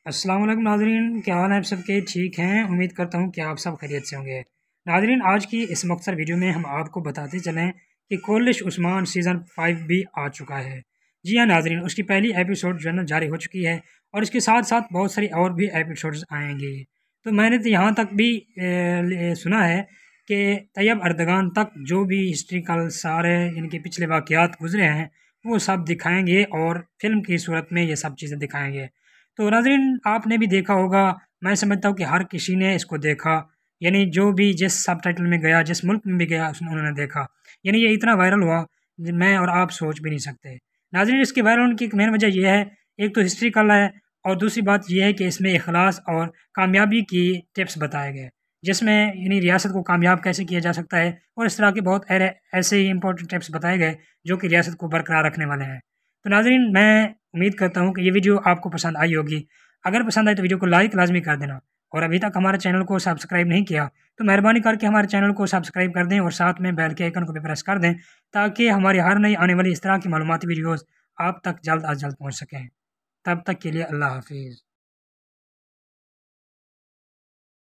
अस्सलाम वालेकुम नाज़रीन, क्या हाल है आप सबके? ठीक हैं। उम्मीद करता हूँ कि आप सब खैरियत से होंगे। नाज़रीन, आज की इस मुख्तसर वीडियो में हम आपको बताते चलें कि कोलिश उस्मान सीज़न 5 भी आ चुका है। जी हाँ नाज़रीन, उसकी पहली एपिसोड जो है ना जारी हो चुकी है और इसके साथ साथ बहुत सारी और भी एपिसोड्स आएंगे। तो मैंने तो यहाँ तक भी सुना है कि तैयब अर्दगान तक जो भी हिस्ट्रिकल सारे इनके पिछले वाक़यात गुजरे हैं वो सब दिखाएंगे और फिल्म की सूरत में ये सब चीज़ें दिखाएंगे। तो नाज़रीन, आपने भी देखा होगा, मैं समझता हूँ कि हर किसी ने इसको देखा, यानी जो भी जिस सबटाइटल में गया, जिस मुल्क में भी गया उन्होंने देखा। यानी ये इतना वायरल हुआ, मैं और आप सोच भी नहीं सकते। नाज़रीन, इसके वायरल होने की एक मेन वजह यह है, एक तो हिस्ट्रिकल है और दूसरी बात यह है कि इसमें इखलास और कामयाबी की टिप्स बताए गए, जिसमें यानी रियासत को कामयाब कैसे किया जा सकता है और इस तरह के बहुत ऐसे ही इंपॉर्टेंट टिप्स बताए गए जो कि रियासत को बरकरार रखने वाले हैं। तो नाज़रीन, मैं उम्मीद करता हूँ कि ये वीडियो आपको पसंद आई होगी। अगर पसंद आए तो वीडियो को लाइक लाजमी कर देना और अभी तक हमारे चैनल को सब्सक्राइब नहीं किया तो मेहरबानी करके हमारे चैनल को सब्सक्राइब कर दें और साथ में बेल के आइकन को भी प्रेस कर दें ताकि हमारी हर नई आने वाली इस तरह की मालूमाती वीडियोज़ आप तक जल्द अज जल्द पहुँच सकें। तब तक के लिए अल्लाह हाफिज़।